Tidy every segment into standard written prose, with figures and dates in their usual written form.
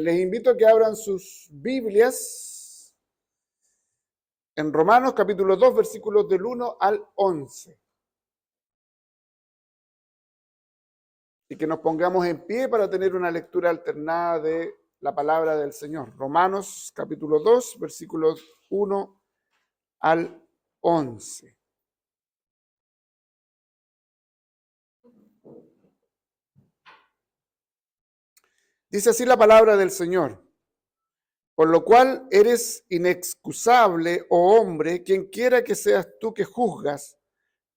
Les invito a que abran sus Biblias en Romanos capítulo 2, versículos del 1 al 11. Y que nos pongamos en pie para tener una lectura alternada de la palabra del Señor. Romanos capítulo 2, versículos 1 al 11. Dice así la palabra del Señor. Por lo cual eres inexcusable, oh hombre, quien quiera que seas tú que juzgas,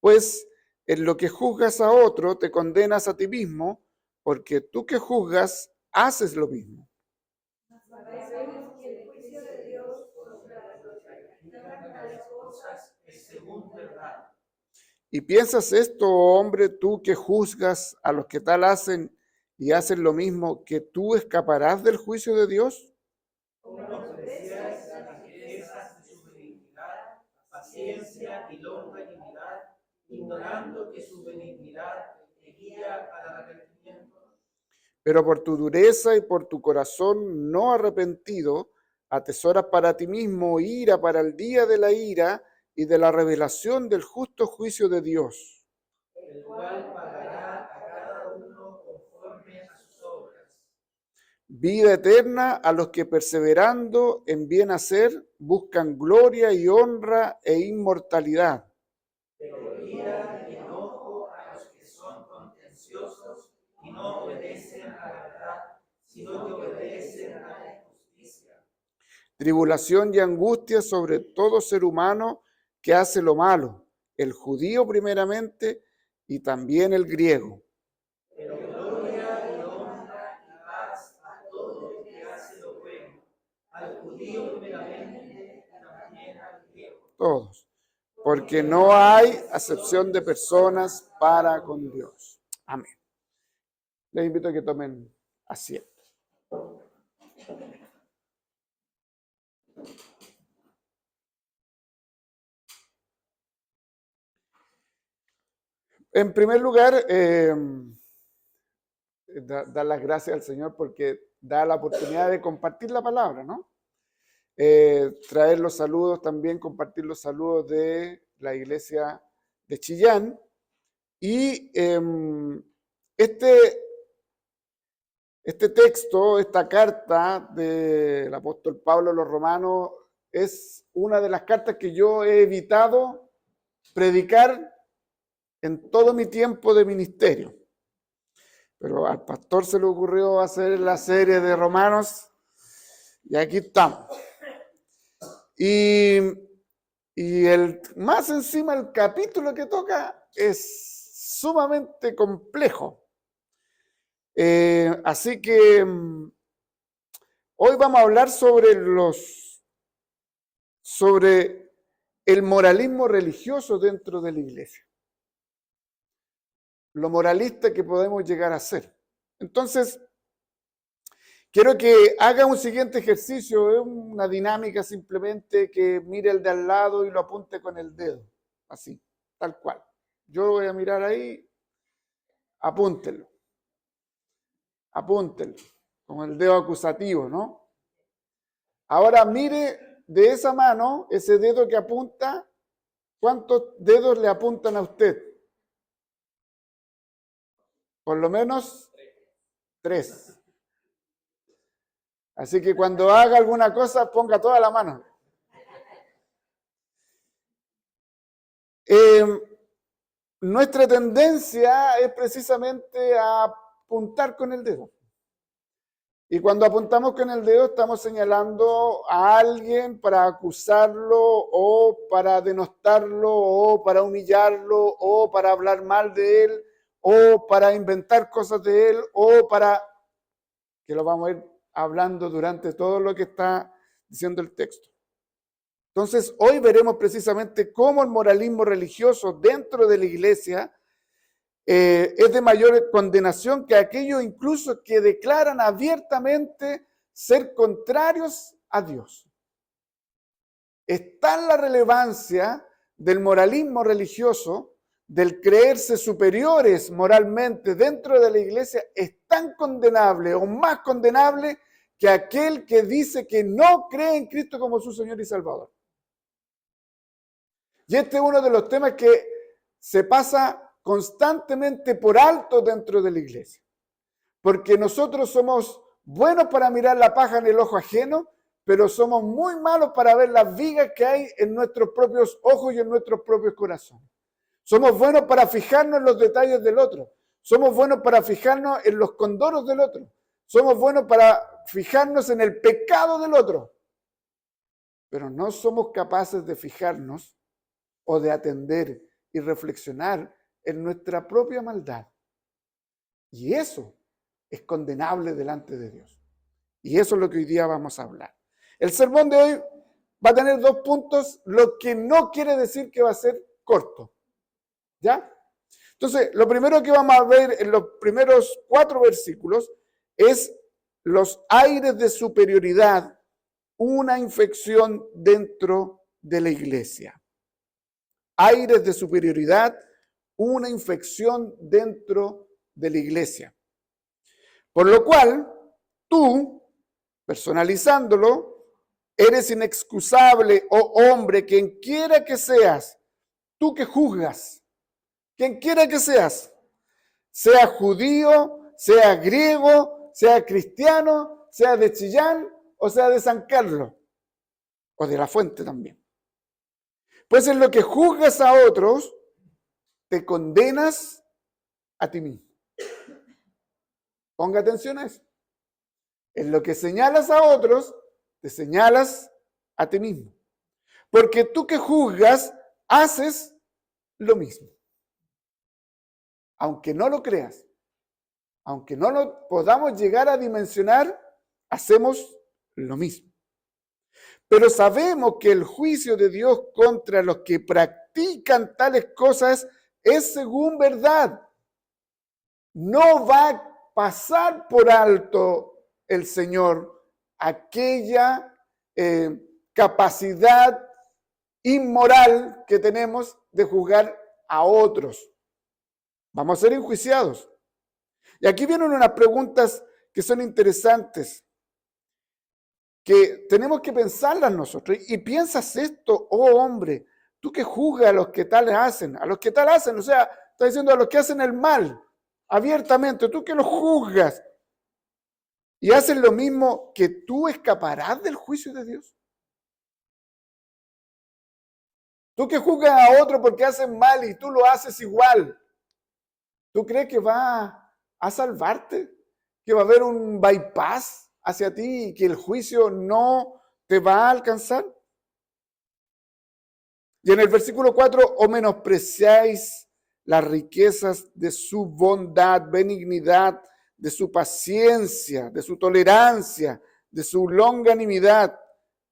pues en lo que juzgas a otro te condenas a ti mismo, porque tú que juzgas haces lo mismo. Sabemos que el juicio de Dios contra los que practican tales cosas es según verdad. ¿Y piensas esto, oh hombre, tú que juzgas a los que tal hacen y hacen lo mismo, que tú escaparás del juicio de Dios? Como desprecias las riquezas de su benignidad, paciencia y longanimidad, ignorando que su benignidad te guía al arrepentimiento. Pero por tu dureza y por tu corazón no arrepentido, atesoras para ti mismo ira para el día de la ira y de la revelación del justo juicio de Dios, El cual pagará a cada uno conforme a sus obras. vida eterna a los que perseverando en bien hacer buscan gloria y honra e inmortalidad. Pero ira y enojo a los que son contenciosos y no obedecen a la verdad, sino que obedecen a la injusticia. Tribulación y angustia sobre todo ser humano que hace lo malo, el judío primeramente y también el griego. Pero gloria y honra y paz a todo el que hace lo bueno, al judío primeramente y también al griego. Todos, porque no hay acepción de personas para con Dios. Amén. Les invito a que tomen asiento. En primer lugar, dar las gracias al Señor porque da la oportunidad de compartir la palabra, ¿no? Traer los saludos también, compartir los saludos de la iglesia de Chillán. Y este texto, esta carta del apóstol Pablo a los romanos, es una de las cartas que yo he evitado predicar en todo mi tiempo de ministerio. Pero al pastor se le ocurrió hacer la serie de Romanos y aquí estamos. Y el más encima el capítulo que toca es sumamente complejo. Así que hoy vamos a hablar sobre el moralismo religioso dentro de la iglesia. Lo moralista que podemos llegar a ser. Entonces, quiero que haga un siguiente ejercicio, es una dinámica simplemente que mire el de al lado y lo apunte con el dedo, así, tal cual. Yo voy a mirar ahí, apúntenlo, con el dedo acusativo, ¿no? Ahora mire de esa mano, ese dedo que apunta, ¿cuántos dedos le apuntan a usted? Por lo menos 3. Así que cuando haga alguna cosa, ponga toda la mano. Nuestra tendencia es precisamente a apuntar con el dedo. Y cuando apuntamos con el dedo estamos señalando a alguien para acusarlo o para denostarlo o para humillarlo o para hablar mal de él o para inventar cosas de él o para, que lo vamos a ir hablando durante todo lo que está diciendo el texto. Entonces, hoy veremos precisamente cómo el moralismo religioso dentro de la iglesia es de mayor condenación que aquellos incluso que declaran abiertamente ser contrarios a Dios. Es tal la relevancia del moralismo religioso, del creerse superiores moralmente dentro de la iglesia, es tan condenable o más condenable que aquel que dice que no cree en Cristo como su Señor y Salvador. Y este es uno de los temas que se pasa constantemente por alto dentro de la iglesia. Porque nosotros somos buenos para mirar la paja en el ojo ajeno, pero somos muy malos para ver las vigas que hay en nuestros propios ojos y en nuestros propios corazones. Somos buenos para fijarnos en los detalles del otro. Somos buenos para fijarnos en los condoros del otro. Somos buenos para fijarnos en el pecado del otro. Pero no somos capaces de fijarnos o de atender y reflexionar en nuestra propia maldad. Y eso es condenable delante de Dios. Y eso es lo que hoy día vamos a hablar. El sermón de hoy va a tener 2 puntos, lo que no quiere decir que va a ser corto. ¿Ya? Entonces, lo primero que vamos a ver en los primeros 4 versículos es los aires de superioridad, una infección dentro de la iglesia. Aires de superioridad, una infección dentro de la iglesia. Por lo cual, tú, personalizándolo, eres inexcusable, oh hombre, quien quiera que seas, tú que juzgas, quien quiera que seas, sea judío, sea griego, sea cristiano, sea de Chillán o sea de San Carlos, o de La Fuente también. Pues en lo que juzgas a otros, te condenas a ti mismo. Ponga atención a eso. En lo que señalas a otros, te señalas a ti mismo. Porque tú que juzgas, haces lo mismo. Aunque no lo creas, aunque no lo podamos llegar a dimensionar, hacemos lo mismo. Pero sabemos que el juicio de Dios contra los que practican tales cosas es según verdad. No va a pasar por alto el Señor aquella capacidad inmoral que tenemos de juzgar a otros. Vamos a ser enjuiciados. Y aquí vienen unas preguntas que son interesantes, que tenemos que pensarlas nosotros. Y piensas esto, oh hombre, tú que juzgas a los que tal hacen, o sea, está diciendo a los que hacen el mal, abiertamente, tú que los juzgas y haces lo mismo, que tú escaparás del juicio de Dios. Tú que juzgas a otro porque hacen mal y tú lo haces igual, ¿tú crees que va a salvarte? ¿Que va a haber un bypass hacia ti y que el juicio no te va a alcanzar? Y en el versículo 4, o menospreciáis las riquezas de su bondad, benignidad, de su paciencia, de su tolerancia, de su longanimidad,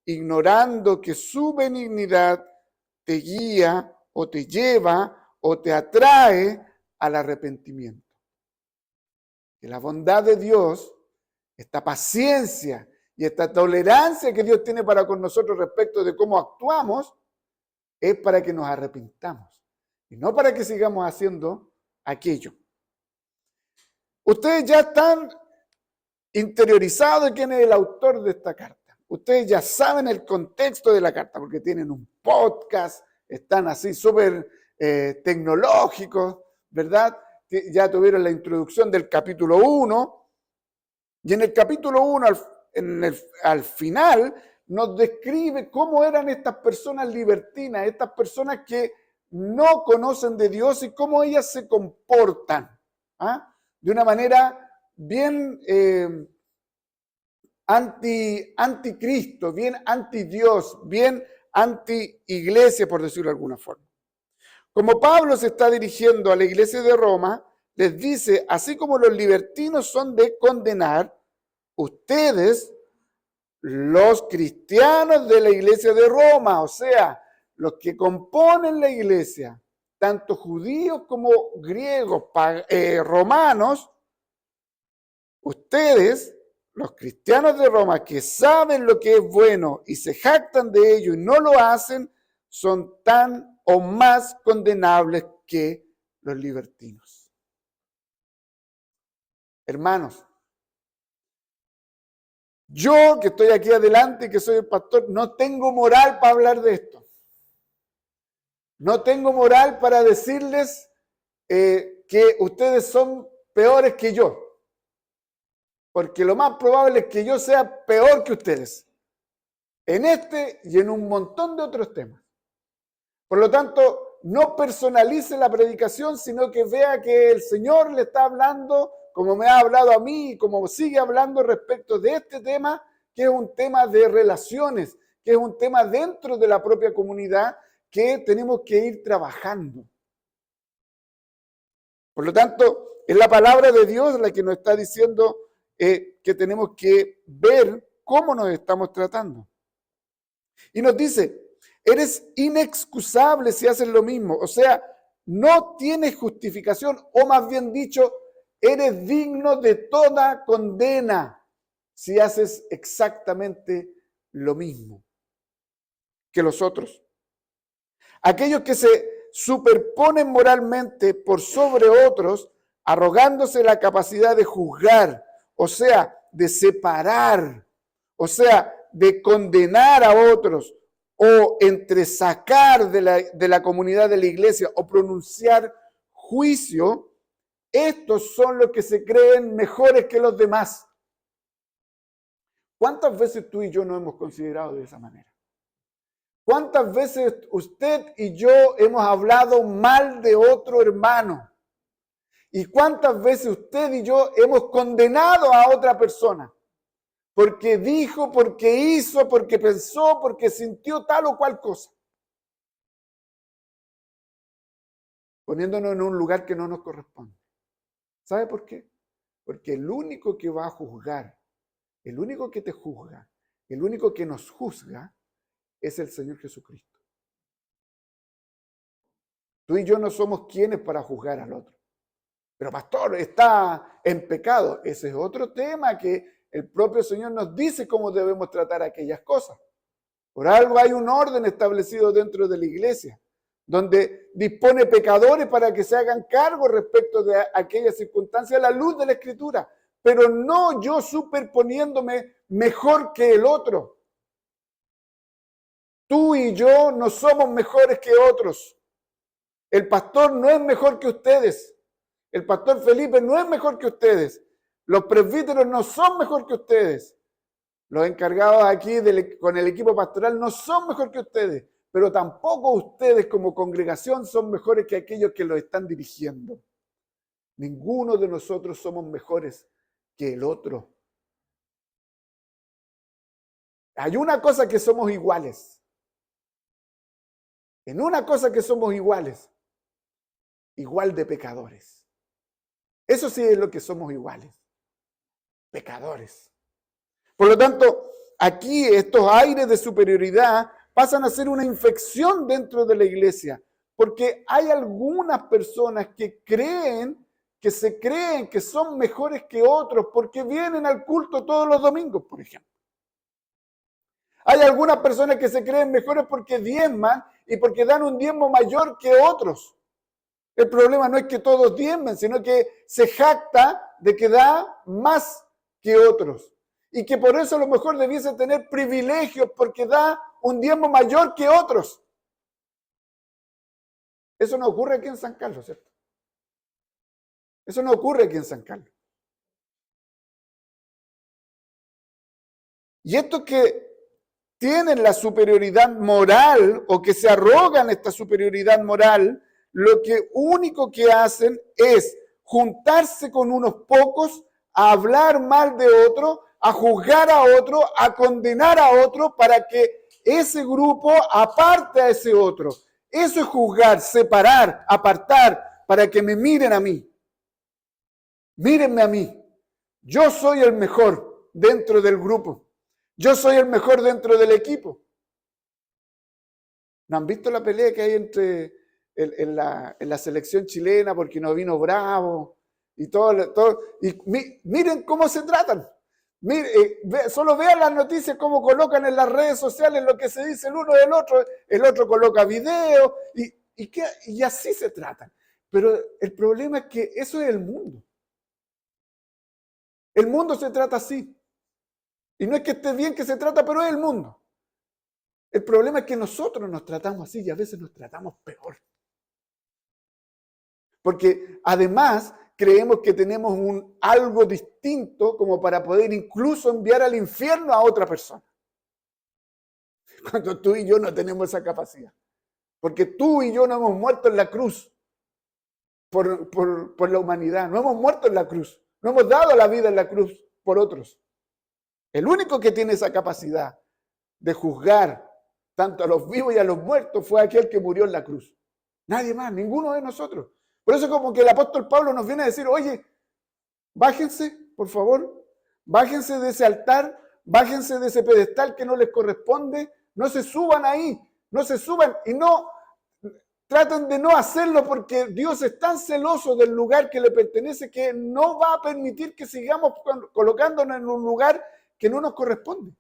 ignorando que su benignidad te guía o te lleva o te atrae al arrepentimiento. Que la bondad de Dios, esta paciencia y esta tolerancia que Dios tiene para con nosotros respecto de cómo actuamos, es para que nos arrepintamos y no para que sigamos haciendo aquello. Ustedes ya están interiorizados de quién es el autor de esta carta. Ustedes ya saben el contexto de la carta porque tienen un podcast, están así súper tecnológicos, ¿verdad? Ya tuvieron la introducción del capítulo 1 y en el capítulo 1 al final nos describe cómo eran estas personas libertinas, estas personas que no conocen de Dios y cómo ellas se comportan, de una manera bien anticristo, bien anti-Dios, bien anti-iglesia, por decirlo de alguna forma. Como Pablo se está dirigiendo a la iglesia de Roma, les dice, así como los libertinos son de condenar, ustedes, los cristianos de la iglesia de Roma, o sea, los que componen la iglesia, tanto judíos como griegos, romanos, ustedes, los cristianos de Roma, que saben lo que es bueno y se jactan de ello y no lo hacen, son tan o más condenables que los libertinos. Hermanos, Yo, que estoy aquí adelante, que soy el pastor, no tengo moral para hablar de esto. No tengo moral para decirles que ustedes son peores que yo. Porque lo más probable es que yo sea peor que ustedes. En este y en un montón de otros temas. Por lo tanto, no personalice la predicación, sino que vea que el Señor le está hablando, como me ha hablado a mí, y como sigue hablando respecto de este tema, que es un tema de relaciones, que es un tema dentro de la propia comunidad que tenemos que ir trabajando. Por lo tanto, es la palabra de Dios la que nos está diciendo que tenemos que ver cómo nos estamos tratando. Y nos dice, eres inexcusable si haces lo mismo. O sea, no tienes justificación, o más bien dicho, eres digno de toda condena si haces exactamente lo mismo que los otros. Aquellos que se superponen moralmente por sobre otros, arrogándose la capacidad de juzgar, o sea, de separar, o sea, de condenar a otros, o entresacar de la comunidad de la iglesia, o pronunciar juicio, estos son los que se creen mejores que los demás. ¿Cuántas veces tú y yo nos hemos considerado de esa manera? ¿Cuántas veces usted y yo hemos hablado mal de otro hermano? ¿Y cuántas veces usted y yo hemos condenado a otra persona? Porque dijo, porque hizo, porque pensó, porque sintió tal o cual cosa. Poniéndonos en un lugar que no nos corresponde. ¿Sabe por qué? Porque el único que va a juzgar, el único que te juzga, el único que nos juzga, es el Señor Jesucristo. Tú y yo no somos quienes para juzgar al otro. Pero pastor, está en pecado. Ese es otro tema que el propio Señor nos dice cómo debemos tratar aquellas cosas. Por algo hay un orden establecido dentro de la iglesia, donde dispone pecadores para que se hagan cargo respecto de aquellas circunstancias a la luz de la Escritura. Pero no yo superponiéndome mejor que el otro. Tú y yo no somos mejores que otros. El pastor no es mejor que ustedes. El pastor Felipe no es mejor que ustedes. Los presbíteros no son mejor que ustedes. Los encargados aquí con el equipo pastoral no son mejor que ustedes. Pero tampoco ustedes como congregación son mejores que aquellos que los están dirigiendo. Ninguno de nosotros somos mejores que el otro. Hay una cosa que somos iguales. En una cosa que somos iguales. Igual de pecadores. Eso sí es lo que somos iguales. Pecadores. Por lo tanto, aquí estos aires de superioridad pasan a ser una infección dentro de la iglesia, porque hay algunas personas que se creen que son mejores que otros porque vienen al culto todos los domingos, por ejemplo. Hay algunas personas que se creen mejores porque diezman y porque dan un diezmo mayor que otros. El problema no es que todos diezmen, sino que se jacta de que da más que otros. Y que por eso a lo mejor debiese tener privilegios porque da un diezmo mayor que otros. Eso no ocurre aquí en San Carlos, ¿cierto? Eso no ocurre aquí en San Carlos. Y estos que tienen la superioridad moral o que se arrogan esta superioridad moral, lo que único que hacen es juntarse con unos pocos, a hablar mal de otro, a juzgar a otro, a condenar a otro para que ese grupo aparte a ese otro. Eso es juzgar, separar, apartar, para que me miren a mí. Mírenme a mí. Yo soy el mejor dentro del grupo. Yo soy el mejor dentro del equipo. ¿No han visto la pelea que hay en la selección chilena porque no vino Bravo y todo? Y miren cómo se tratan. Solo vean las noticias, cómo colocan en las redes sociales lo que se dice el uno del otro. El otro coloca video y así se tratan. Pero el problema es que eso es el mundo. El mundo se trata así. Y no es que esté bien que se trata, pero es el mundo. El problema es que nosotros nos tratamos así y a veces nos tratamos peor. Porque además creemos que tenemos algo distinto como para poder incluso enviar al infierno a otra persona. Cuando tú y yo no tenemos esa capacidad. Porque tú y yo no hemos muerto en la cruz por la humanidad. No hemos muerto en la cruz. No hemos dado la vida en la cruz por otros. El único que tiene esa capacidad de juzgar tanto a los vivos y a los muertos fue aquel que murió en la cruz. Nadie más, ninguno de nosotros. Por eso como que el apóstol Pablo nos viene a decir, oye, bájense, por favor, bájense de ese altar, bájense de ese pedestal que no les corresponde, no se suban ahí, no se suban y no traten de no hacerlo porque Dios es tan celoso del lugar que le pertenece que no va a permitir que sigamos colocándonos en un lugar que no nos corresponde.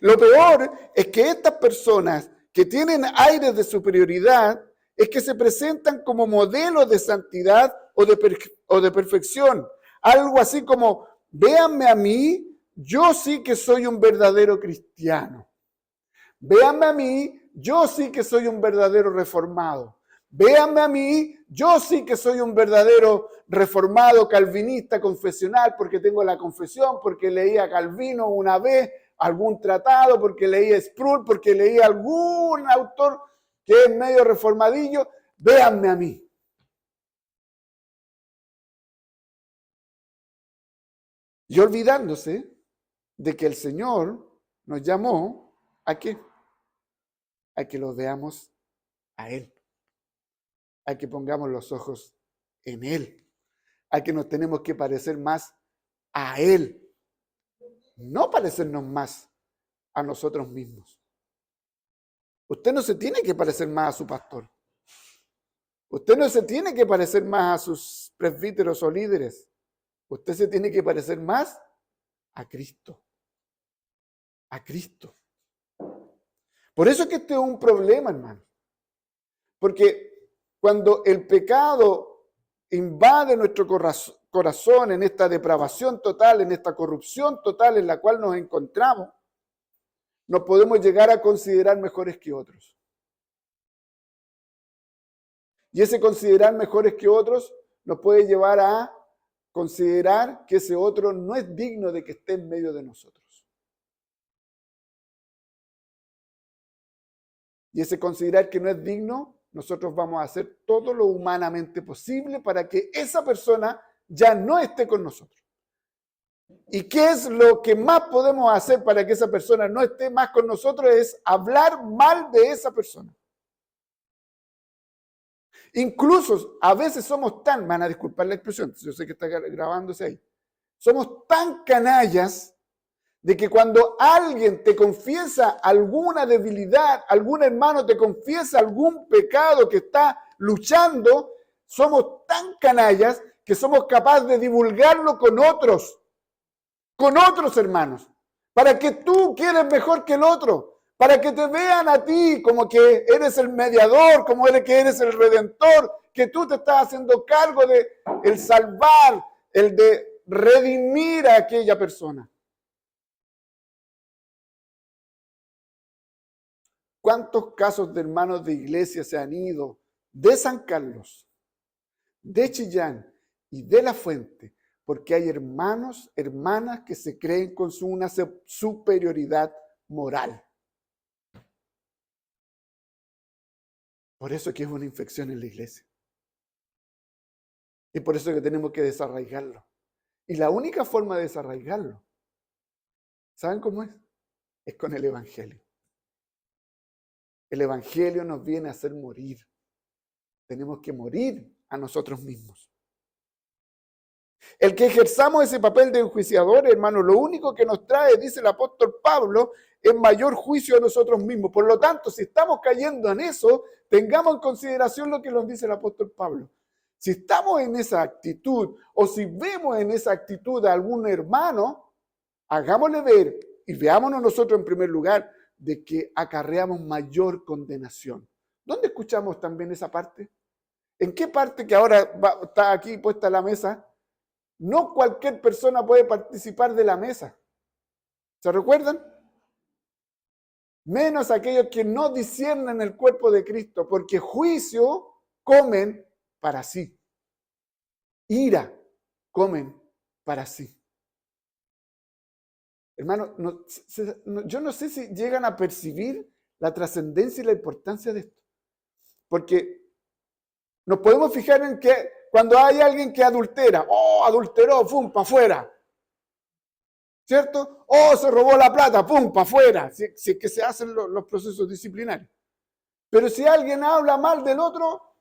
Lo peor es que estas personas que tienen aires de superioridad es que se presentan como modelos de santidad o de perfección. Algo así como, véanme a mí, yo sí que soy un verdadero cristiano. Véanme a mí, yo sí que soy un verdadero reformado. Véanme a mí, yo sí que soy un verdadero reformado, calvinista, confesional, porque tengo la confesión, porque leí a Calvino una vez, algún tratado, porque leí a Sproul, porque leí a algún autor que es medio reformadillo. Véanme a mí. Y olvidándose de que el Señor nos llamó ¿a qué? A que lo veamos a Él. A que pongamos los ojos en Él. A que nos tenemos que parecer más a Él. No parecernos más a nosotros mismos. Usted no se tiene que parecer más a su pastor. Usted no se tiene que parecer más a sus presbíteros o líderes. Usted se tiene que parecer más a Cristo. A Cristo. Por eso es que este es un problema, hermano. Porque cuando el pecado invade nuestro corazón en esta depravación total, en esta corrupción total en la cual nos encontramos, nos podemos llegar a considerar mejores que otros. Y ese considerar mejores que otros nos puede llevar a considerar que ese otro no es digno de que esté en medio de nosotros. Y ese considerar que no es digno, nosotros vamos a hacer todo lo humanamente posible para que esa persona ya no esté con nosotros. ¿Y qué es lo que más podemos hacer para que esa persona no esté más con nosotros? Es hablar mal de esa persona. Incluso a veces somos tan, van a disculpar la expresión, yo sé que está grabándose ahí, somos tan canallas de que cuando alguien te confiesa alguna debilidad, algún hermano te confiesa algún pecado que está luchando, somos tan canallas que somos capaces de divulgarlo con otros hermanos, para que tú quedes mejor que el otro, para que te vean a ti como que eres el mediador, como que eres el redentor, que tú te estás haciendo cargo de el salvar, el de redimir a aquella persona. ¿Cuántos casos de hermanos de iglesia se han ido de San Carlos, de Chillán y de La Fuente? Porque hay hermanos, hermanas que se creen con una superioridad moral. Por eso que es una infección en la iglesia. Y por eso que tenemos que desarraigarlo. Y la única forma de desarraigarlo, ¿saben cómo es? Es con el Evangelio. El Evangelio nos viene a hacer morir. Tenemos que morir a nosotros mismos. El que ejerzamos ese papel de enjuiciador, hermano, lo único que nos trae, dice el apóstol Pablo, es mayor juicio a nosotros mismos. Por lo tanto, si estamos cayendo en eso, tengamos en consideración lo que nos dice el apóstol Pablo. Si estamos en esa actitud o si vemos en esa actitud a algún hermano, hagámosle ver y veámonos nosotros en primer lugar de que acarreamos mayor condenación. ¿Dónde escuchamos también esa parte? ¿En qué parte que ahora está aquí puesta la mesa? No cualquier persona puede participar de la mesa. ¿Se recuerdan? Menos aquellos que no disciernen el cuerpo de Cristo, porque juicio comen para sí. Ira comen para sí. Hermano, yo no sé si llegan a percibir la trascendencia y la importancia de esto. Porque nos podemos fijar en que cuando hay alguien que adultera, adulteró, ¡pum!, para afuera. ¿Cierto? Se robó la plata, ¡pum!, para afuera. Si es que se hacen los procesos disciplinarios. Pero si alguien habla mal del otro,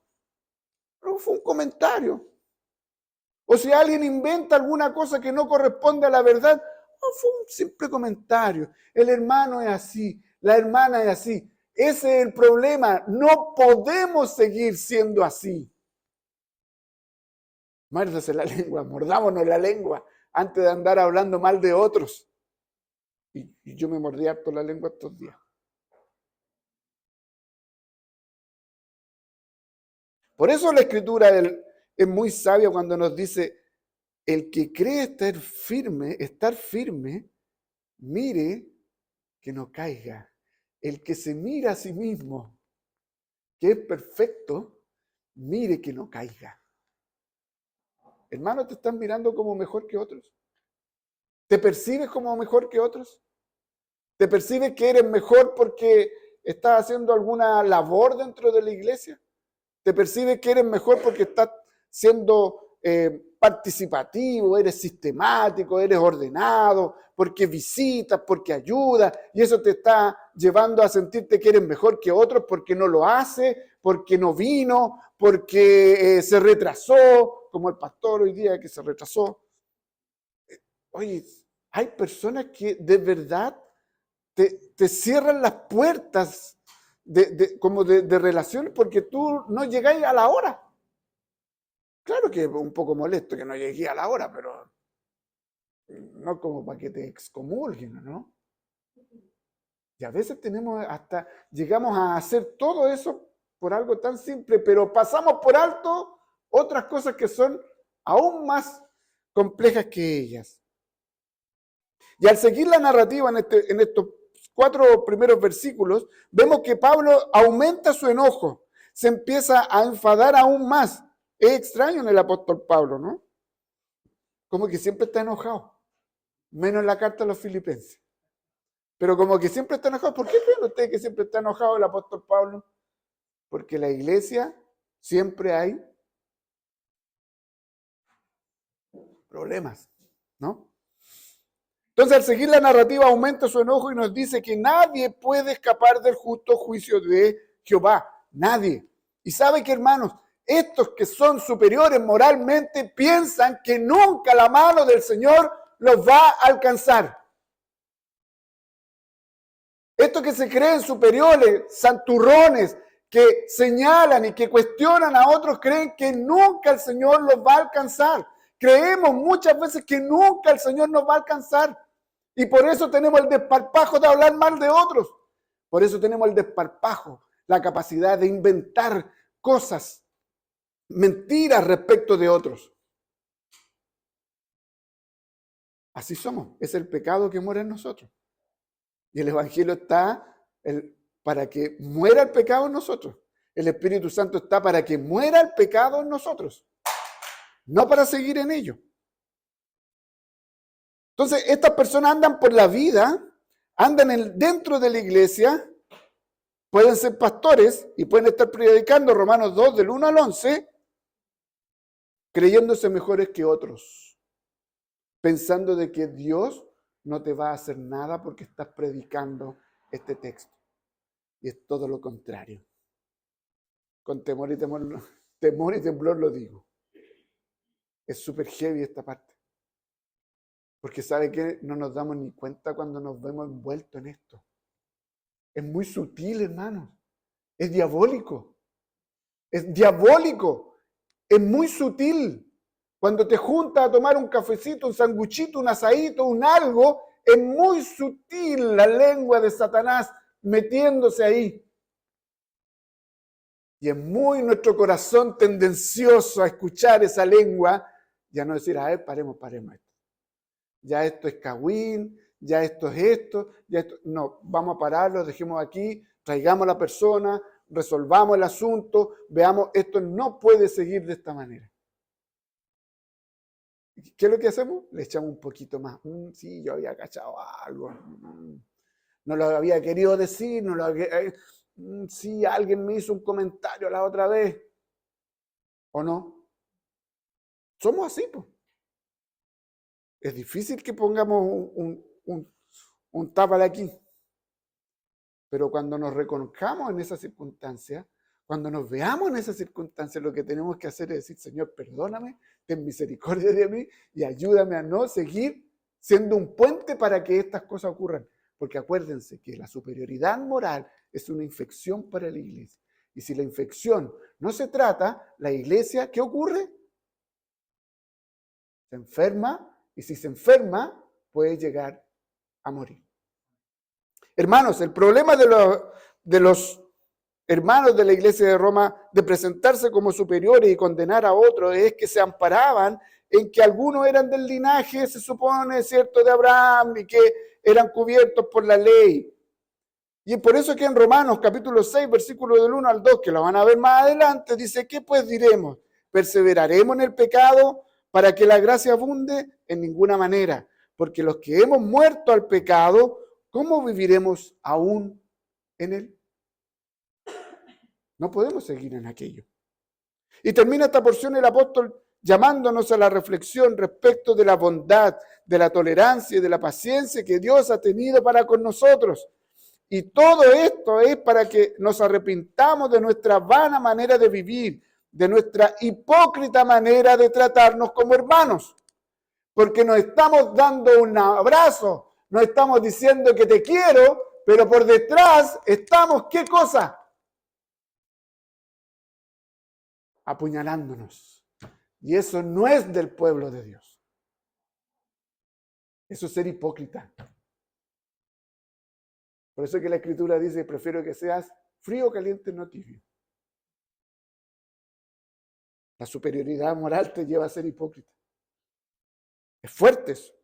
no fue un comentario. O si alguien inventa alguna cosa que no corresponde a la verdad, fue un simple comentario. El hermano es así, la hermana es así. Ese es el problema. No podemos seguir siendo así. Muérdase la lengua, mordámonos la lengua antes de andar hablando mal de otros. Y yo me mordí harto la lengua estos días. Por eso la Escritura es muy sabia cuando nos dice: el que cree estar firme, mire que no caiga. El que se mira a sí mismo, que es perfecto, mire que no caiga. Hermano, ¿te están mirando como mejor que otros? ¿Te percibes como mejor que otros? ¿Te percibes que eres mejor porque estás haciendo alguna labor dentro de la iglesia? ¿Te percibes que eres mejor porque estás siendo participativo, eres sistemático, eres ordenado, porque visitas, porque ayudas, y eso te está llevando a sentirte que eres mejor que otros porque no lo hace, porque no vino, porque se retrasó, como el pastor hoy día que se retrasó? Oye, hay personas que de verdad te cierran las puertas como de relación porque tú no llegáis a la hora. Claro que es un poco molesto que no llegué a la hora, pero no como para que te excomulguen, ¿no? Y a veces llegamos a hacer todo eso por algo tan simple, pero pasamos por alto otras cosas que son aún más complejas que ellas. Y al seguir la narrativa en estos 4 primeros versículos, vemos que Pablo aumenta su enojo, se empieza a enfadar aún más. Es extraño en el apóstol Pablo, ¿no? Como que siempre está enojado, menos en la carta a los filipenses. Pero como que siempre está enojado. ¿Por qué creen ustedes que siempre está enojado el apóstol Pablo? Porque en la iglesia siempre hay problemas, ¿no? Entonces, al seguir la narrativa, aumenta su enojo y nos dice que nadie puede escapar del justo juicio de Jehová. Nadie. Y sabe que, hermanos, estos que son superiores moralmente piensan que nunca la mano del Señor los va a alcanzar. Estos que se creen superiores, santurrones, que señalan y que cuestionan a otros, creen que nunca el Señor los va a alcanzar. Creemos muchas veces que nunca el Señor nos va a alcanzar. Y por eso tenemos el desparpajo de hablar mal de otros. Por eso tenemos el desparpajo, la capacidad de inventar cosas, mentiras respecto de otros. Así somos. Es el pecado que muere en nosotros. Y el Evangelio está para que muera el pecado en nosotros. El Espíritu Santo está para que muera el pecado en nosotros. No para seguir en ello. Entonces, estas personas andan por la vida, andan dentro de la iglesia, pueden ser pastores y pueden estar predicando Romanos 2, del 1 al 11, creyéndose mejores que otros, pensando de que Dios no te va a hacer nada porque estás predicando este texto. Y es todo lo contrario. Con temor y temblor lo digo. Es súper heavy esta parte. Porque ¿sabe qué? No nos damos ni cuenta cuando nos vemos envueltos en esto. Es muy sutil, hermanos. Es diabólico. Es diabólico. Es muy sutil. Cuando te juntas a tomar un cafecito, un sanguchito, un asadito, un algo, es muy sutil la lengua de Satanás metiéndose ahí. Y es muy nuestro corazón tendencioso a escuchar esa lengua Ya no decir, a ver, paremos esto. Ya esto es cagüín, ya esto es esto, ya esto. No, vamos a pararlo, dejemos aquí, traigamos a la persona, resolvamos el asunto, veamos, esto no puede seguir de esta manera. ¿Qué es lo que hacemos? Le echamos un poquito más. Sí, yo había cachado algo. No lo había querido decir, no lo había, sí, alguien me hizo un comentario la otra vez. ¿O no? Somos así, pues. Es difícil que pongamos un tápale aquí. Pero cuando nos reconozcamos en esa circunstancia, cuando nos veamos en esa circunstancia, lo que tenemos que hacer es decir, Señor, perdóname, ten misericordia de mí y ayúdame a no seguir siendo un puente para que estas cosas ocurran. Porque acuérdense que la superioridad moral es una infección para la iglesia. Y si la infección no se trata, la iglesia, ¿qué ocurre? Se enferma, y si se enferma, puede llegar a morir. Hermanos, el problema de los hermanos de la iglesia de Roma de presentarse como superiores y condenar a otros es que se amparaban en que algunos eran del linaje, se supone, cierto, de Abraham y que eran cubiertos por la ley. Y por eso que en Romanos capítulo 6, versículo del 1 al 2, que lo van a ver más adelante, dice, ¿qué pues diremos? ¿Perseveraremos en el pecado para que la gracia abunde? En ninguna manera, porque los que hemos muerto al pecado, ¿cómo viviremos aún en él? No podemos seguir en aquello. Y termina esta porción el apóstol llamándonos a la reflexión respecto de la bondad, de la tolerancia y de la paciencia que Dios ha tenido para con nosotros. Y todo esto es para que nos arrepintamos de nuestra vana manera de vivir, de nuestra hipócrita manera de tratarnos como hermanos. Porque nos estamos dando un abrazo, nos estamos diciendo que te quiero, pero por detrás estamos, ¿qué cosa? Apuñalándonos. Y eso no es del pueblo de Dios. Eso es ser hipócrita. Por eso es que la Escritura dice, prefiero que seas frío, caliente, no tibio. La superioridad moral te lleva a ser hipócrita. Es fuerte eso.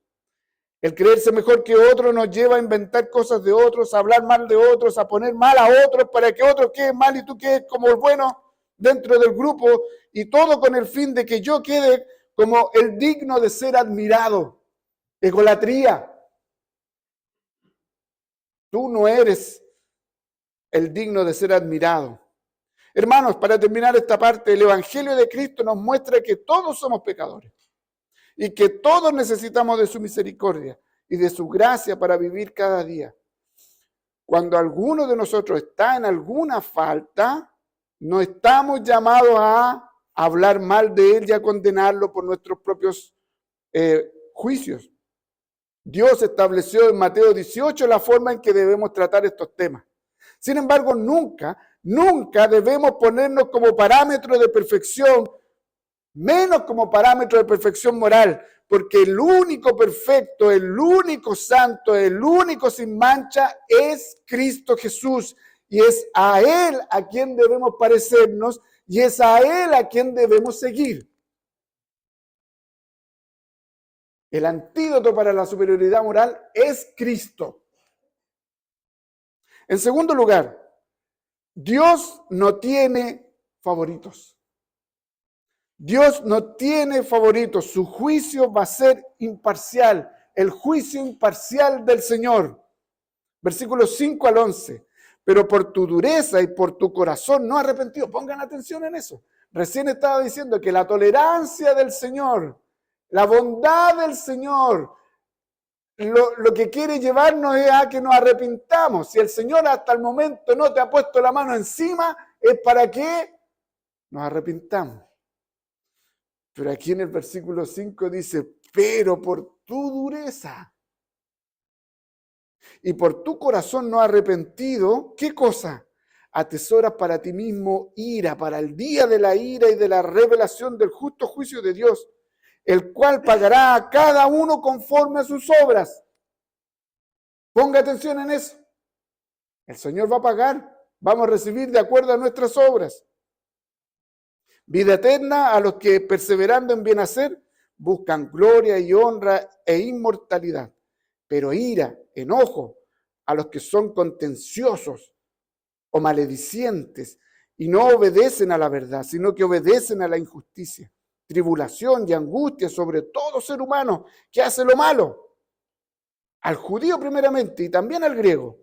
El creerse mejor que otro nos lleva a inventar cosas de otros, a hablar mal de otros, a poner mal a otros para que otros queden mal y tú quedes como el bueno dentro del grupo, y todo con el fin de que yo quede como el digno de ser admirado. Egolatría. Tú no eres el digno de ser admirado. Hermanos, para terminar esta parte, el Evangelio de Cristo nos muestra que todos somos pecadores y que todos necesitamos de su misericordia y de su gracia para vivir cada día. Cuando alguno de nosotros está en alguna falta, no estamos llamados a hablar mal de él y a condenarlo por nuestros propios juicios. Dios estableció en Mateo 18 la forma en que debemos tratar estos temas. Sin embargo, nunca debemos ponernos como parámetro de perfección, menos como parámetro de perfección moral, porque el único perfecto, el único santo, el único sin mancha es Cristo Jesús. Y es a Él a quien debemos parecernos y es a Él a quien debemos seguir. El antídoto para la superioridad moral es Cristo. En segundo lugar, Dios no tiene favoritos. Dios no tiene favoritos. Su juicio va a ser imparcial. El juicio imparcial del Señor. Versículos 5 al 11. Pero por tu dureza y por tu corazón no arrepentido. Pongan atención en eso. Recién estaba diciendo que la tolerancia del Señor, la bondad del Señor, lo que quiere llevarnos es a que nos arrepintamos. Si el Señor hasta el momento no te ha puesto la mano encima, es para que nos arrepintamos. Pero aquí en el versículo 5 dice, pero por tu dureza y por tu corazón no arrepentido, ¿qué cosa? Atesoras para ti mismo ira, para el día de la ira y de la revelación del justo juicio de Dios, el cual pagará a cada uno conforme a sus obras. Ponga atención en eso. El Señor va a pagar, vamos a recibir de acuerdo a nuestras obras. Vida eterna a los que perseverando en bien hacer buscan gloria y honra e inmortalidad, pero ira, enojo a los que son contenciosos o maledicientes y no obedecen a la verdad, sino que obedecen a la injusticia. Tribulación y angustia sobre todo ser humano que hace lo malo, al judío primeramente y también al griego,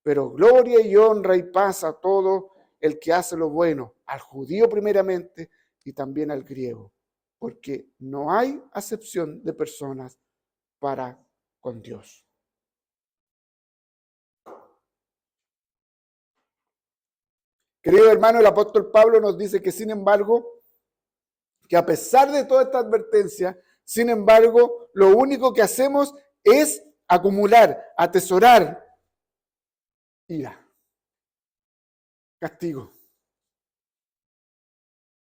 pero gloria y honra y paz a todo el que hace lo bueno, al judío primeramente y también al griego, porque no hay acepción de personas para con Dios. Querido hermano, el apóstol Pablo nos dice que sin embargo, que a pesar de toda esta advertencia, sin embargo, lo único que hacemos es acumular, atesorar ira, castigo.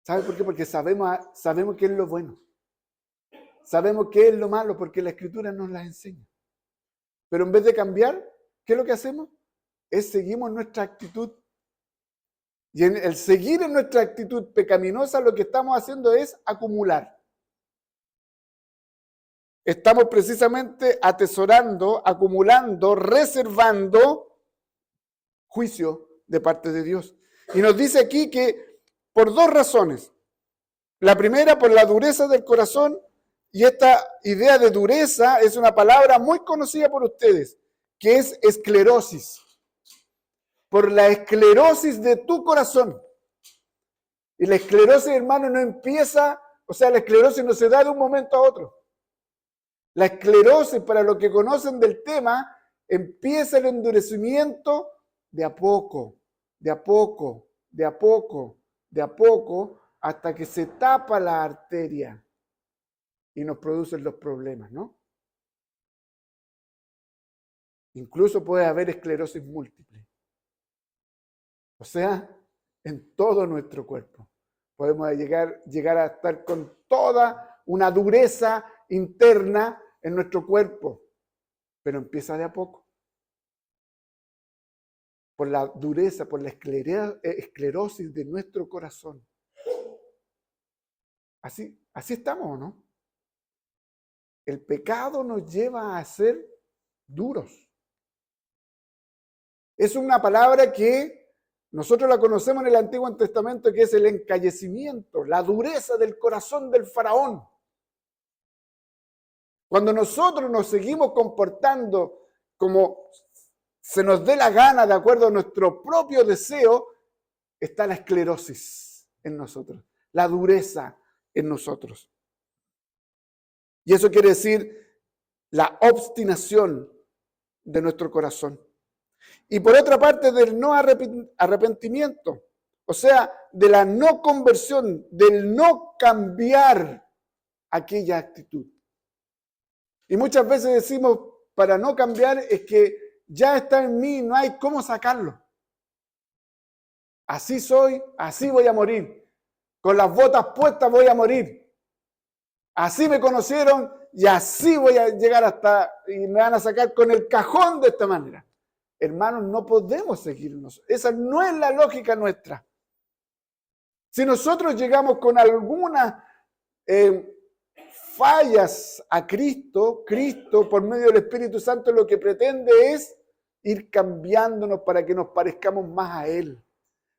¿Sabe por qué? Porque sabemos qué es lo bueno. Sabemos qué es lo malo porque la Escritura nos las enseña. Pero en vez de cambiar, ¿qué es lo que hacemos? Seguimos nuestra actitud. Y en el seguir en nuestra actitud pecaminosa, lo que estamos haciendo es acumular. Estamos precisamente atesorando, acumulando, reservando juicio de parte de Dios. Y nos dice aquí que por dos razones. La primera, por la dureza del corazón, y esta idea de dureza es una palabra muy conocida por ustedes, que es esclerosis. Por la esclerosis de tu corazón. Y la esclerosis, hermano, no empieza, la esclerosis no se da de un momento a otro. La esclerosis, para los que conocen del tema, empieza el endurecimiento de a poco, de a poco, de a poco, de a poco, hasta que se tapa la arteria y nos producen los problemas, ¿no? Incluso puede haber esclerosis múltiple. O sea, en todo nuestro cuerpo. Podemos llegar a estar con toda una dureza interna en nuestro cuerpo, pero empieza de a poco. Por la dureza, por la esclerosis de nuestro corazón. Así estamos, ¿o no? El pecado nos lleva a ser duros. Es una palabra que nosotros la conocemos en el Antiguo Testamento, que es el encallecimiento, la dureza del corazón del faraón. Cuando nosotros nos seguimos comportando como se nos dé la gana, de acuerdo a nuestro propio deseo, está la esclerosis en nosotros, la dureza en nosotros. Y eso quiere decir la obstinación de nuestro corazón. Y por otra parte, del no arrepentimiento, o sea, de la no conversión, del no cambiar aquella actitud. Y muchas veces decimos, para no cambiar es que ya está en mí, no hay cómo sacarlo. Así soy, así voy a morir. Con las botas puestas voy a morir. Así me conocieron y así voy a llegar y me van a sacar con el cajón de esta manera. Hermanos, no podemos seguirnos. Esa no es la lógica nuestra. Si nosotros llegamos con algunas fallas a Cristo por medio del Espíritu Santo lo que pretende es ir cambiándonos para que nos parezcamos más a Él.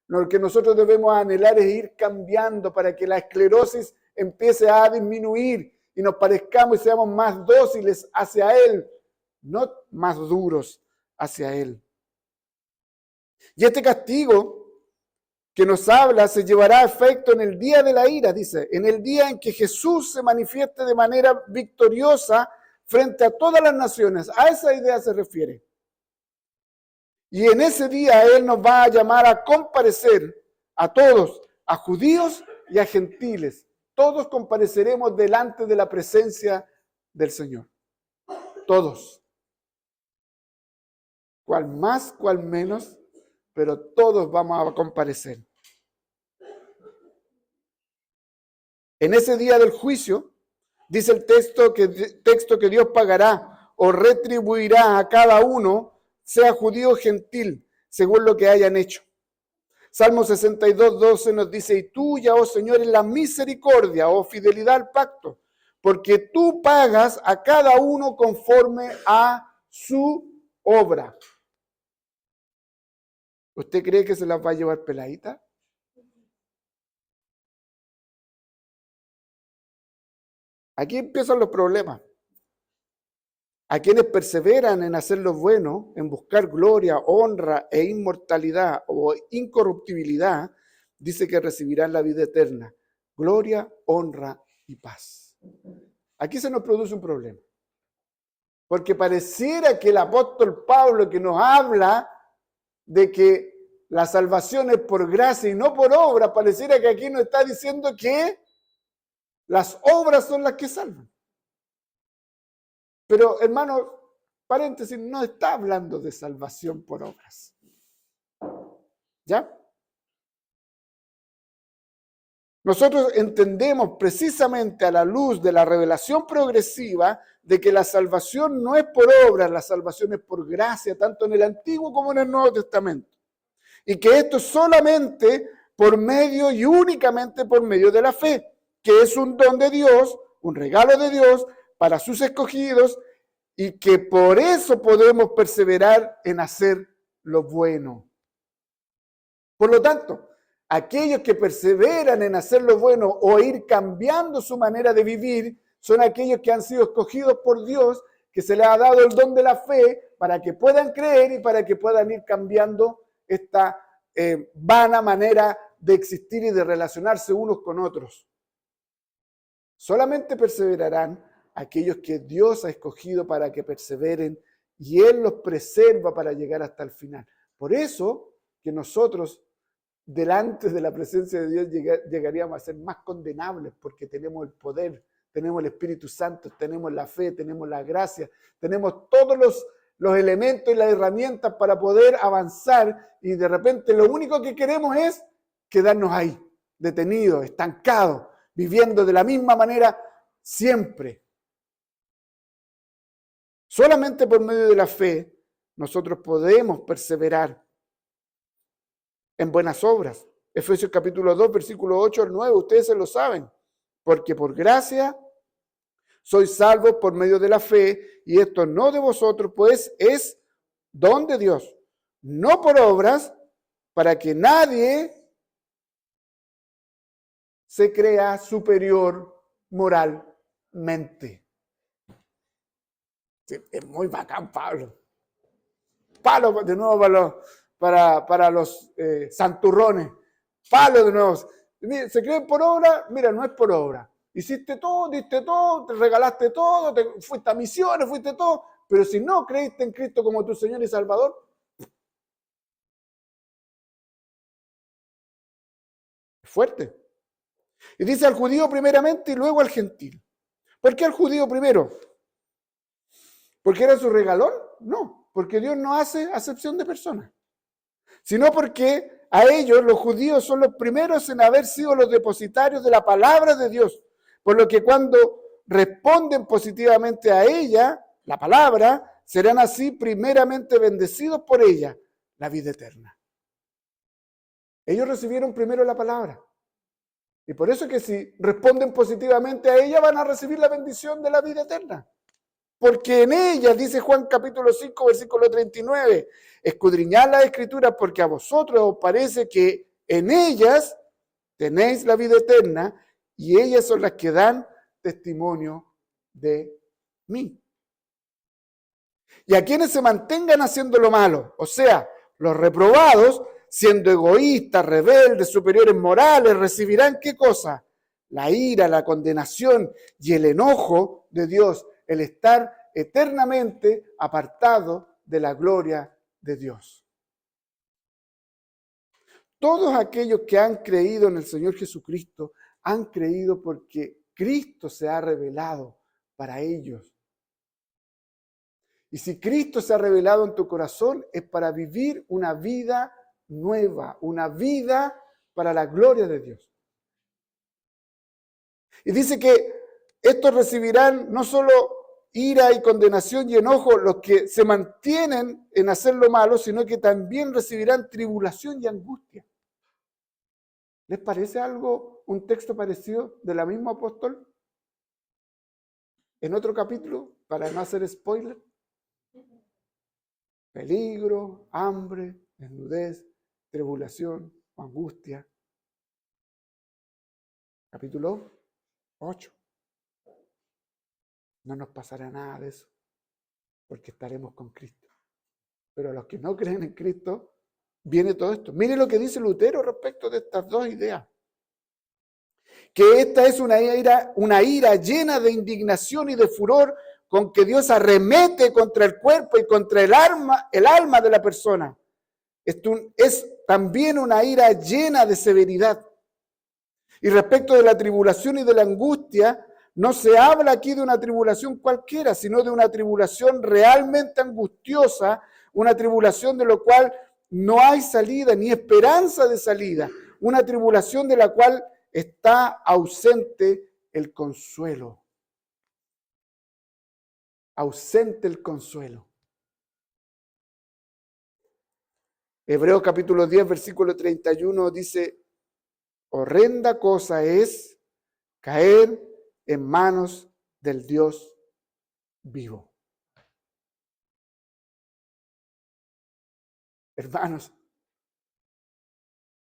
Lo que nosotros debemos anhelar es ir cambiando para que la esclerosis empiece a disminuir y nos parezcamos y seamos más dóciles hacia Él, no más duros hacia Él. Y este castigo que nos habla se llevará a efecto en el día de la ira, dice, en el día en que Jesús se manifieste de manera victoriosa frente a todas las naciones. A esa idea se refiere. Y en ese día Él nos va a llamar a comparecer a todos, a judíos y a gentiles. Todos compareceremos delante de la presencia del Señor. Todos. Cual más, cual menos, pero todos vamos a comparecer. En ese día del juicio, dice el texto que Dios pagará o retribuirá a cada uno, sea judío o gentil, según lo que hayan hecho. Salmo 62, 12 nos dice, y tuya, oh Señor, es la misericordia o fidelidad al pacto, porque tú pagas a cada uno conforme a su obra. ¿Usted cree que se las va a llevar peladita? Aquí empiezan los problemas. A quienes perseveran en hacer lo bueno, en buscar gloria, honra e inmortalidad o incorruptibilidad, dice que recibirán la vida eterna. Gloria, honra y paz. Aquí se nos produce un problema. Porque pareciera que el apóstol Pablo, que nos habla de que la salvación es por gracia y no por obra, pareciera que aquí nos está diciendo que las obras son las que salvan. Pero, hermano, paréntesis, no está hablando de salvación por obras. ¿Ya? Nosotros entendemos precisamente a la luz de la revelación progresiva de que la salvación no es por obras, la salvación es por gracia, tanto en el Antiguo como en el Nuevo Testamento. Y que esto es solamente por medio y únicamente por medio de la fe, que es un don de Dios, un regalo de Dios para sus escogidos, y que por eso podemos perseverar en hacer lo bueno. Por lo tanto, aquellos que perseveran en hacer lo bueno o ir cambiando su manera de vivir, son aquellos que han sido escogidos por Dios, que se les ha dado el don de la fe para que puedan creer y para que puedan ir cambiando esta vana manera de existir y de relacionarse unos con otros. Solamente perseverarán aquellos que Dios ha escogido para que perseveren y Él los preserva para llegar hasta el final. Por eso que nosotros, delante de la presencia de Dios, llegaríamos a ser más condenables, porque tenemos el poder, tenemos el Espíritu Santo, tenemos la fe, tenemos la gracia, tenemos todos los elementos y las herramientas para poder avanzar, y de repente lo único que queremos es quedarnos ahí, detenidos, estancados, viviendo de la misma manera siempre. Solamente por medio de la fe nosotros podemos perseverar en buenas obras. Efesios capítulo 2, versículo 8 al 9, ustedes se lo saben. Porque por gracia sois salvos por medio de la fe, y esto no de vosotros, pues es don de Dios, no por obras, para que nadie se crea superior moralmente. Sí, es muy bacán, Pablo. Pablo, de nuevo, para los santurrones. Pablo, de nuevo. ¿Se cree por obra? Mira, no es por obra. Hiciste todo, diste todo, te regalaste todo, fuiste a misiones, fuiste todo. Pero si no creíste en Cristo como tu Señor y Salvador, es fuerte. Y dice al judío primeramente y luego al gentil. ¿Por qué al judío primero? ¿Porque era su regalón? No, porque Dios no hace acepción de personas. Sino porque a ellos, los judíos, son los primeros en haber sido los depositarios de la palabra de Dios. Por lo que cuando responden positivamente a ella, la palabra, serán así primeramente bendecidos por ella, la vida eterna. Ellos recibieron primero la palabra. Y por eso que si responden positivamente a ella, van a recibir la bendición de la vida eterna. Porque en ella, dice Juan capítulo 5, versículo 39, escudriñad las escrituras porque a vosotros os parece que en ellas tenéis la vida eterna y ellas son las que dan testimonio de mí. Y a quienes se mantengan haciendo lo malo, o sea, los reprobados, siendo egoístas, rebeldes, superiores morales, recibirán ¿qué cosa? La ira, la condenación y el enojo de Dios, el estar eternamente apartado de la gloria de Dios. Todos aquellos que han creído en el Señor Jesucristo han creído porque Cristo se ha revelado para ellos. Y si Cristo se ha revelado en tu corazón, es para vivir una vida nueva, una vida para la gloria de Dios. Y dice que estos recibirán no solo ira y condenación y enojo los que se mantienen en hacer lo malo, sino que también recibirán tribulación y angustia. ¿Les parece algo, un texto parecido de la misma apóstol? en otro capítulo, para no hacer spoiler. Peligro, hambre, desnudez, tribulación, angustia. Capítulo 8. No nos pasará nada de eso, porque estaremos con Cristo. Pero a los que no creen en Cristo, viene todo esto. Mire lo que dice Lutero respecto de estas dos ideas. Que esta es una ira llena de indignación y de furor con que Dios arremete contra el cuerpo y contra el alma de la persona. Esto es también una ira llena de severidad. Y respecto de la tribulación y de la angustia, no se habla aquí de una tribulación cualquiera, sino de una tribulación realmente angustiosa, una tribulación de la cual no hay salida ni esperanza de salida, una tribulación de la cual está ausente el consuelo. Ausente el consuelo. Hebreos capítulo 10, versículo 31 dice: horrenda cosa es caer en manos del Dios vivo. Hermanos,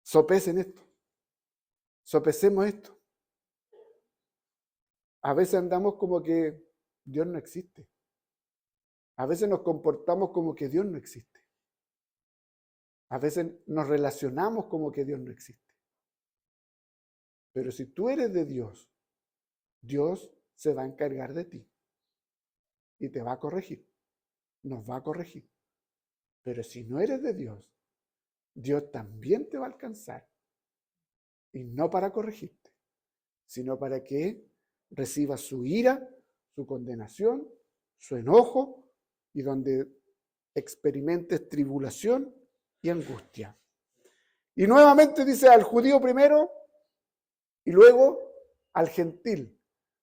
sopesen esto. Sopesemos esto. A veces andamos como que Dios no existe. A veces nos comportamos como que Dios no existe. A veces nos relacionamos como que Dios no existe. Pero si tú eres de Dios, Dios se va a encargar de ti y te va a corregir. Nos va a corregir. Pero si no eres de Dios, Dios también te va a alcanzar. Y no para corregirte, sino para que recibas su ira, su condenación, su enojo, y donde experimentes tribulación y angustia. Y nuevamente dice al judío primero y luego al gentil.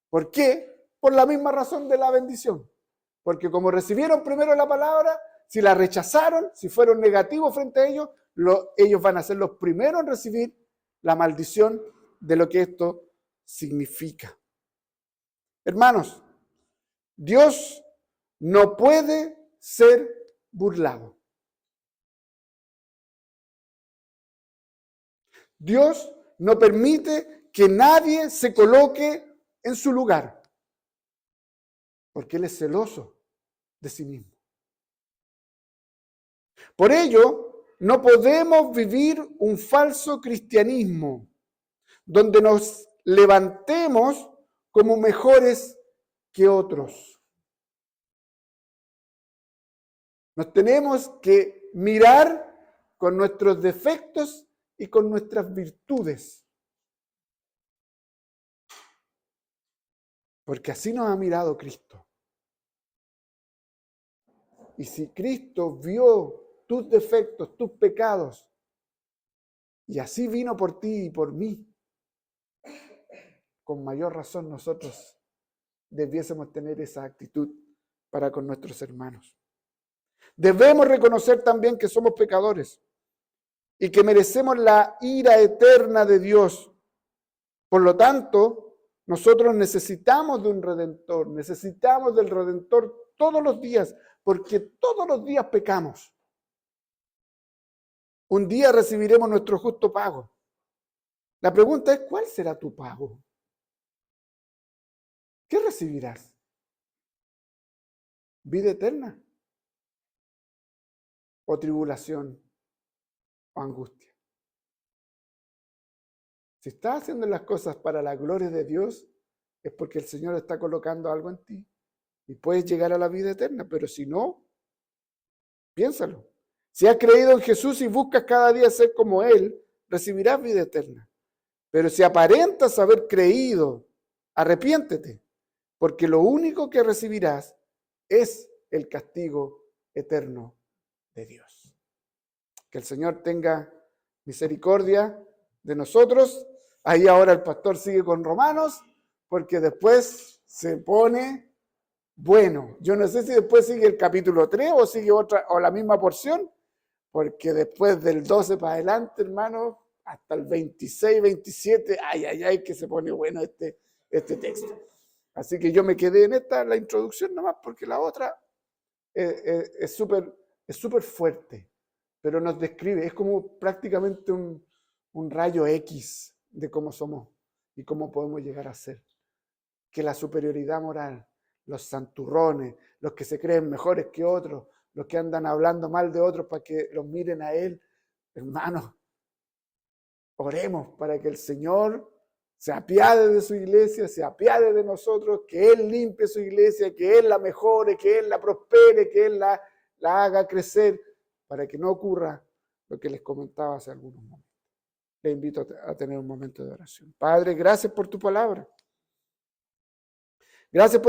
¿Por qué? Por la misma razón de la bendición. Porque como recibieron primero la palabra, si la rechazaron, si fueron negativos frente a ellos, ellos van a ser los primeros en recibir la maldición de lo que esto significa. Hermanos, Dios no puede ser burlado. Dios no permite que nadie se coloque en su lugar, porque Él es celoso de sí mismo. Por ello, no podemos vivir un falso cristianismo donde nos levantemos como mejores que otros. Nos tenemos que mirar con nuestros defectos y con nuestras virtudes. Porque así nos ha mirado Cristo. Y si Cristo vio tus defectos, tus pecados, y así vino por ti y por mí, con mayor razón nosotros debiésemos tener esa actitud para con nuestros hermanos. Debemos reconocer también que somos pecadores y que merecemos la ira eterna de Dios. Por lo tanto, nosotros necesitamos de un Redentor, necesitamos del Redentor todos los días, porque todos los días pecamos. Un día recibiremos nuestro justo pago. La pregunta es, ¿cuál será tu pago? ¿Qué recibirás? ¿Vida eterna? ¿O tribulación? ¿O angustia? Si estás haciendo las cosas para la gloria de Dios, es porque el Señor está colocando algo en ti y puedes llegar a la vida eterna. Pero si no, piénsalo. Si has creído en Jesús y buscas cada día ser como Él, recibirás vida eterna. Pero si aparentas haber creído, arrepiéntete, porque lo único que recibirás es el castigo eterno de Dios. Que el Señor tenga misericordia de nosotros. Ahí ahora el pastor sigue con Romanos, porque después se pone bueno. Yo no sé si después sigue el capítulo 3 o sigue otra o la misma porción, porque después del 12 para adelante, hermano, hasta el 26, 27, ay, que se pone bueno este texto. Así que yo me quedé en esta, la introducción nomás, porque la otra es súper fuerte, pero nos describe, es como prácticamente un rayo X de cómo somos y cómo podemos llegar a ser. Que la superioridad moral, los santurrones, los que se creen mejores que otros, los que andan hablando mal de otros para que los miren a él, hermanos, oremos para que el Señor se apiade de su iglesia, se apiade de nosotros, que Él limpie su iglesia, que Él la mejore, que Él la prospere, que Él la haga crecer, para que no ocurra lo que les comentaba hace algunos momentos. Les invito a tener un momento de oración. Padre, gracias por tu palabra. Gracias por